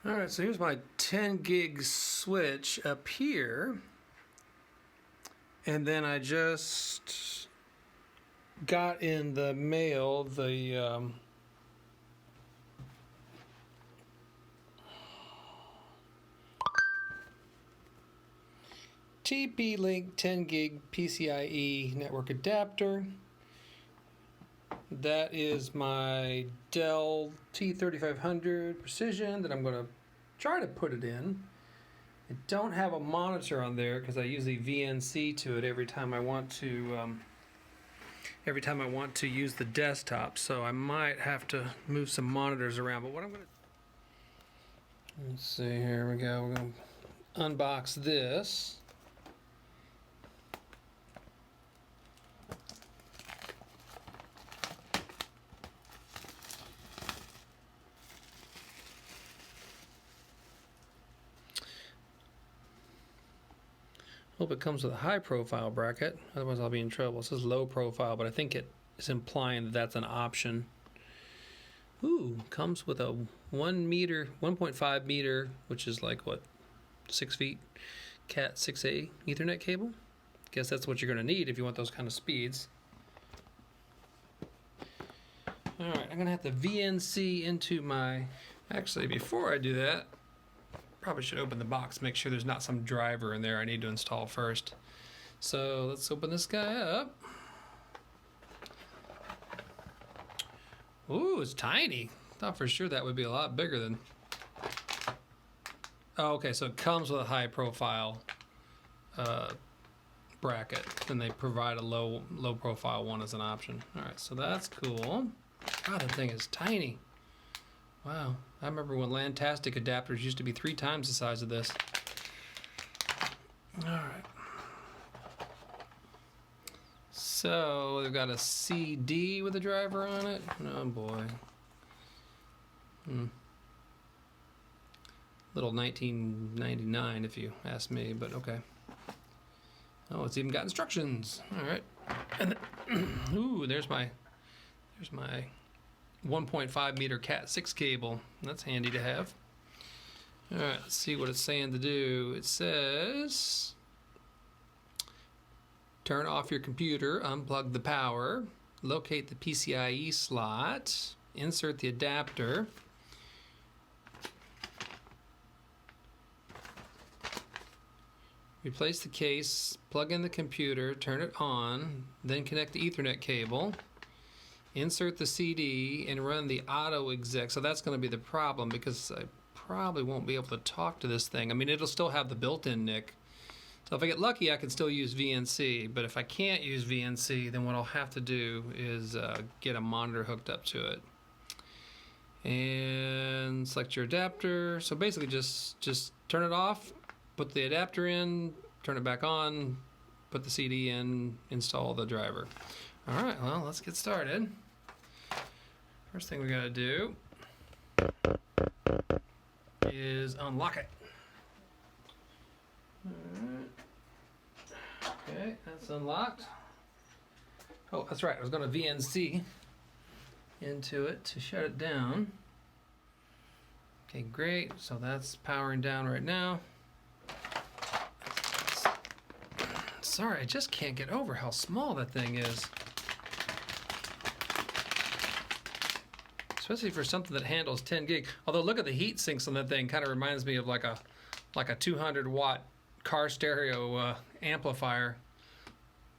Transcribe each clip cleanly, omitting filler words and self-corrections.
Alright, so here's my 10 gig switch up here. And then I just got in the mail the TP-Link 10 gig PCIe network adapter. That is my Dell T3500 Precision that I'm going to try to put it in. I don't have a monitor on there because I usually VNC to it every time I want to use the desktop. So I might have to move some monitors around. But what I'm going to, let's see, here we go. We're going to unbox this. Hope it comes with a high profile bracket, otherwise I'll be in trouble. It says low profile, but I think it is implying that that's an option. Ooh, comes with a 1 meter, 1.5 meter, which is like what, 6 feet, Cat 6A Ethernet cable. Guess that's what you're going to need if you want those kind of speeds. Alright, I'm going to have to VNC into my, actually before I do that, probably should open the box, make sure there's not some driver in there I need to install first. So let's open this guy up. Ooh, it's tiny. Thought for sure that would be a lot bigger than. Oh, okay, so it comes with a high profile bracket. Then they provide a low profile one as an option. All right, so that's cool. God, that thing is tiny. Wow, I remember when Lantastic adapters used to be 3 times the size of this. All right. So they've got a CD with a driver on it. Oh boy. Little 1999 if you ask me, but okay. Oh, it's even got instructions. All right. And then, ooh, there's my 1.5 meter Cat 6 cable. That's handy to have. All right, let's see what it's saying to do. It says, turn off your computer, unplug the power, locate the PCIe slot, insert the adapter, replace the case, plug in the computer, turn it on, then connect the Ethernet cable, insert the CD, and run the auto exec. So that's going to be the problem because I probably won't be able to talk to this thing. I mean, it'll still have the built-in NIC. So if I get lucky, I can still use VNC. But if I can't use VNC, then what I'll have to do is get a monitor hooked up to it. And select your adapter. So basically just turn it off, put the adapter in, turn it back on, put the CD in, install the driver. All right, well, let's get started. First thing we gotta do is unlock it. All right. Okay, that's unlocked. Oh, that's right, I was gonna VNC into it to shut it down. Okay, great, so that's powering down right now. Sorry, I just can't get over how small that thing is. Especially for something that handles 10 gig. Although look at the heat sinks on that thing, kind of reminds me of like a 200 watt car stereo amplifier.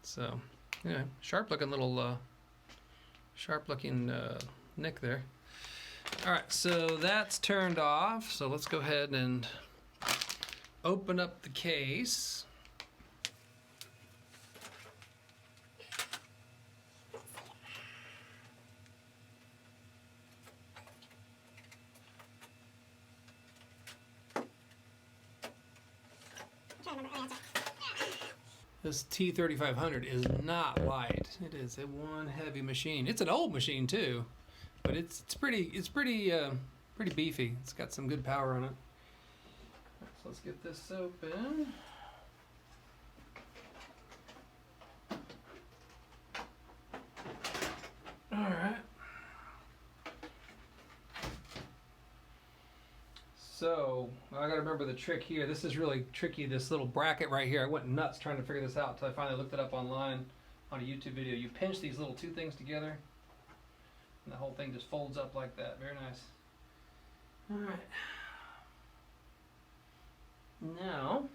So, yeah, sharp looking NIC there. All right, so that's turned off. So let's go ahead and open up the case. This T3500 is not light. It is a one heavy machine. It's an old machine too, but it's pretty beefy. It's got some good power on it. So let's get this open. All right. So I gotta remember the trick here. This is really tricky, this little bracket right here. I went nuts trying to figure this out until I finally looked it up online on a YouTube video. You pinch these little two things together and the whole thing just folds up like that. Very nice. Alright. Now,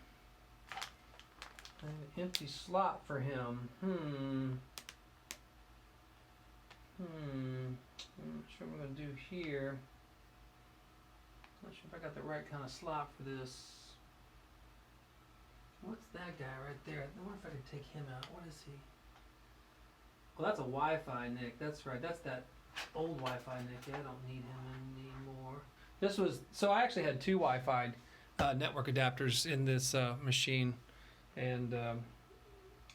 I have an empty slot for him. I'm not sure what I'm going to do here. Not sure if I got the right kind of slot for this. What's that guy right there? I wonder if I could take him out. What is he? Well, that's a Wi-Fi NIC. That's right. That's that old Wi-Fi NIC. I don't need him anymore. This was, so I actually had two Wi-Fi network adapters in this machine, and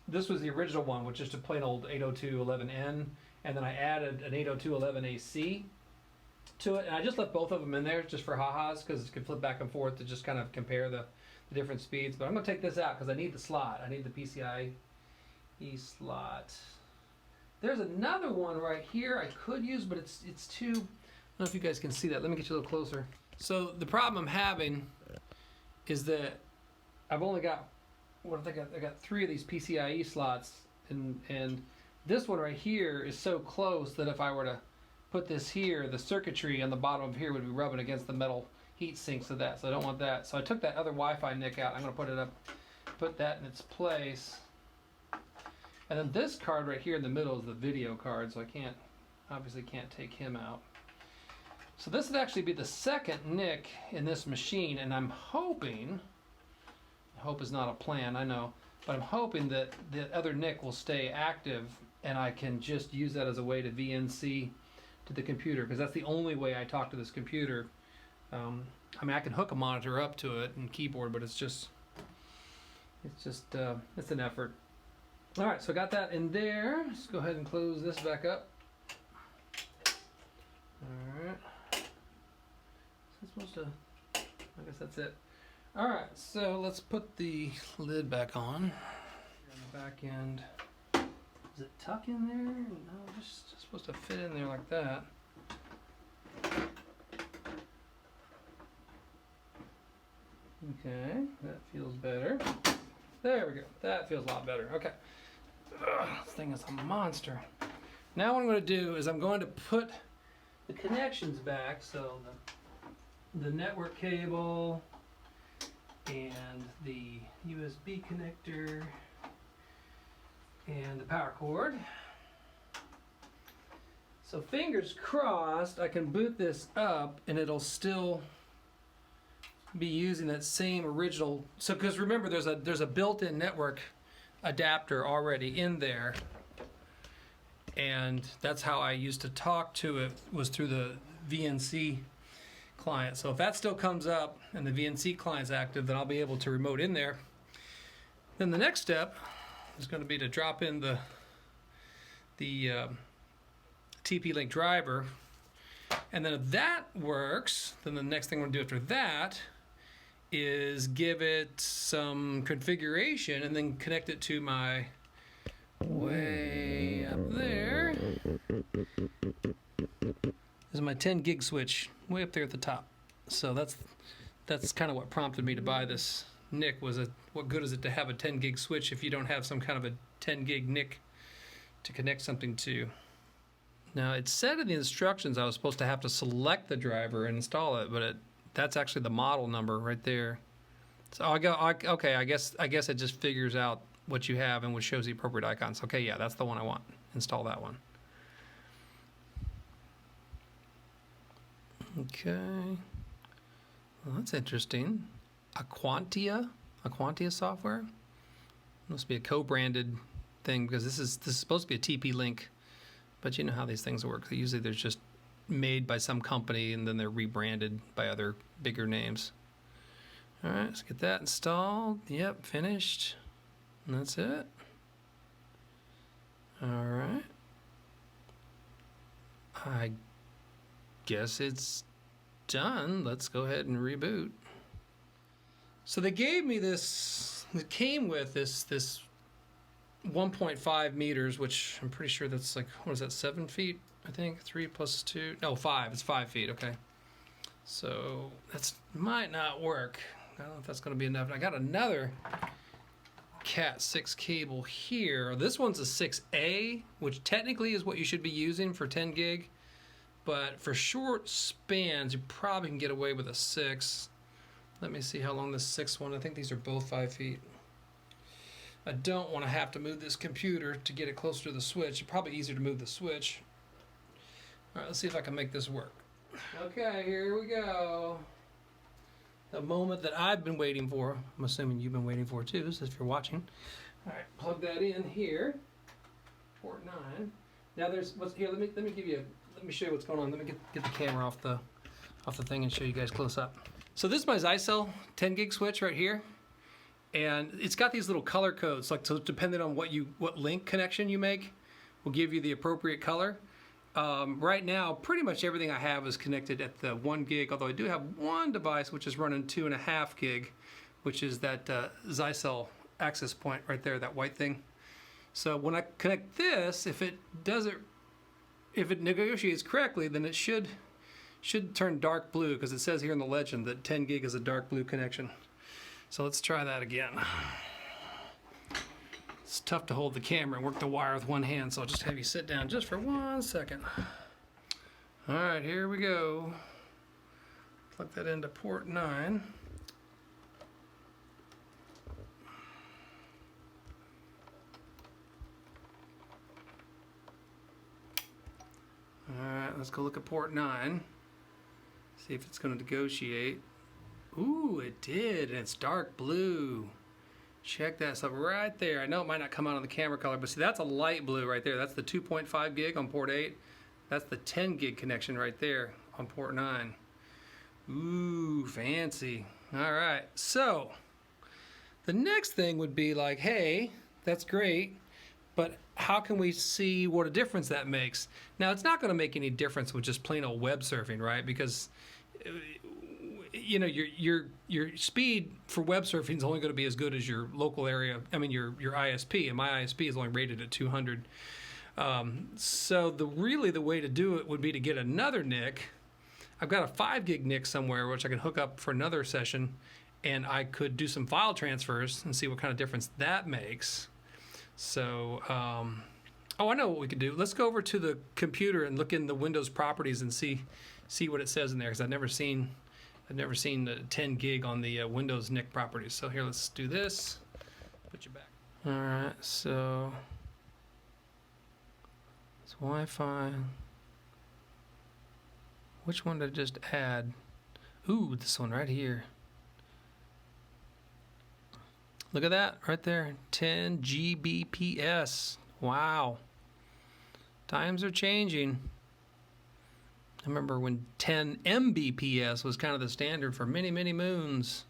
this was the original one, which is just a plain old 802.11n, and then I added an 802.11ac to it, and I just left both of them in there just for ha-has, because it could flip back and forth to just kind of compare the different speeds. But I'm going to take this out because I need the slot. I need the PCIe slot. There's another one right here I could use, but it's too, I don't know if you guys can see that. Let me get you a little closer. So the problem I'm having is that I've only got, what I think I got 3 of these PCIe slots, and this one right here is so close that if I were to put this here, the circuitry on the bottom of here would be rubbing against the metal heat sinks of that, so I don't want that. So I took that other Wi-Fi NIC out. I'm going to put it up, put that in its place. And then this card right here in the middle is the video card, so I can't, obviously can't take him out. So this would actually be the second NIC in this machine, and I'm hoping, hope is not a plan, I know, but I'm hoping that the other NIC will stay active and I can just use that as a way to VNC to the computer, because that's the only way I talk to this computer. I mean, I can hook a monitor up to it and keyboard, but it's an effort. All right, so I got that in there. Let's go ahead and close this back up. All right. Is that supposed to, I guess that's it. All right, so let's put the lid back on. On the back end. Does it tuck in there? No, it's just supposed to fit in there like that. Okay, that feels better. There we go. That feels a lot better. Okay. Ugh, this thing is a monster. Now what I'm going to do is I'm going to put the connections back, so the network cable and the USB connector and the power cord. So fingers crossed I can boot this up and it'll still be using that same original. So because remember there's a built-in network adapter already in there, and that's how I used to talk to it, was through the VNC client. So if that still comes up and the VNC client's active, then I'll be able to remote in there. Then the next step is going to be to drop in the TP-Link driver, and then if that works, then the next thing we're going to do after that is give it some configuration and then connect it to my way up there. This is my 10 gig switch way up there at the top. So that's kind of what prompted me to buy this NIC, was what good is it to have a 10 gig switch if you don't have some kind of a 10 gig NIC to connect something to. Now it said in the instructions I was supposed to have to select the driver and install it, but that's actually the model number right there. So okay, I guess it just figures out what you have and what shows the appropriate icons. Okay, yeah, that's the one I want. Install that one. Okay. Well, that's interesting. Aquantia software. Must be a co-branded thing, because this is supposed to be a TP-Link, but you know how these things work. Usually they're just made by some company and then they're rebranded by other bigger names. All right, let's get that installed. Yep, finished. And that's it. All right. I guess it's done. Let's go ahead and reboot. So they gave me this, it came with this 1.5 meters, which I'm pretty sure that's like, what is that, 7 feet? I think 3 plus 2, no, 5. It's 5 feet. Okay. So that might not work. I don't know if that's going to be enough. And I got another Cat 6 cable here. This one's a 6A, which technically is what you should be using for 10 gig. But for short spans, you probably can get away with a 6. Let me see how long this 6 one. I think these are both 5 feet. I don't want to have to move this computer to get it closer to the switch. It's probably easier to move the switch. All right, let's see if I can make this work. Okay, here we go. The moment that I've been waiting for. I'm assuming you've been waiting for too, so if you're watching. All right, plug that in here. Port 9. Now there's what's here. Let me show you what's going on. Let me get the camera off the thing and show you guys close up. So this is my Zyxel 10 gig switch right here. And it's got these little color codes, like so depending on what link connection you make will give you the appropriate color. Right now, pretty much everything I have is connected at the 1 gig, although I do have one device which is running 2.5 gig, which is that Zyxel access point right there, that white thing. So when I connect this, if it negotiates correctly, then it should turn dark blue, because it says here in the legend that 10 gig is a dark blue connection. So let's try that again. It's tough to hold the camera and work the wire with one hand, so I'll just have you sit down just for 1 second. All right, here we go. Plug that into port 9. All right, let's go look at port 9. See if it's going to negotiate. Ooh, it did, and it's dark blue. Check that stuff right there. I know it might not come out on the camera color, but see, that's a light blue right there. That's the 2.5 gig on port 8. That's the 10 gig connection right there on port 9. Ooh, fancy. All right, so the next thing would be like, hey, that's great, but how can we see what a difference that makes? Now, it's not going to make any difference with just plain old web surfing, right? Because you know, your speed for web surfing is only going to be as good as your local area. I mean, your ISP, and my ISP is only rated at 200. So the way to do it would be to get another NIC. I've got a 5 gig NIC somewhere which I can hook up for another session, and I could do some file transfers and see what kind of difference that makes. So, oh, I know what we could do. Let's go over to the computer and look in the Windows properties and see what it says in there, because I've never seen the 10 gig on the Windows NIC properties. So here, let's do this. Put you back. All right, so it's Wi-Fi. Which one did I just add? Ooh, this one right here. Look at that right there, 10 Gbps. Wow. Times are changing. I remember when 10 Mbps was kind of the standard for many, many moons.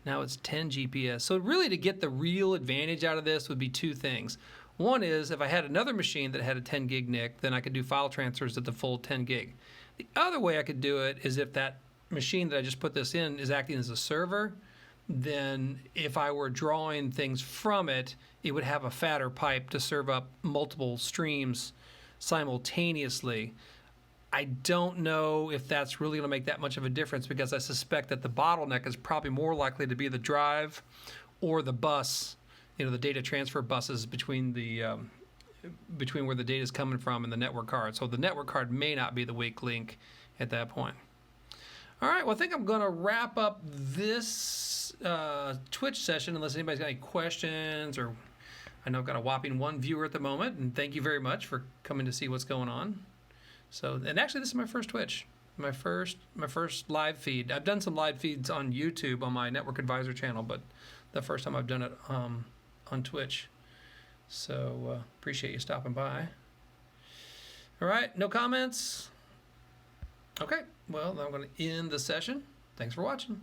Now it's 10 GPS. So really, to get the real advantage out of this would be two things. One is, if I had another machine that had a 10 gig NIC, then I could do file transfers at the full 10 gig. The other way I could do it is if that machine that I just put this in is acting as a server, then if I were drawing things from it, it would have a fatter pipe to serve up multiple streams simultaneously. I don't know if that's really going to make that much of a difference, because I suspect that the bottleneck is probably more likely to be the drive or the bus, you know, the data transfer buses between where the data is coming from and the network card. So the network card may not be the weak link at that point. All right, well, I think I'm going to wrap up this Twitch session, unless anybody's got any questions, or I know I've got a whopping 1 viewer at the moment, and thank you very much for coming to see what's going on. So, and actually, this is my first Twitch, my first live feed. I've done some live feeds on YouTube on my Network Advisor channel, but the first time I've done it on Twitch. So, appreciate you stopping by. All right, no comments? Okay, well, I'm going to end the session. Thanks for watching.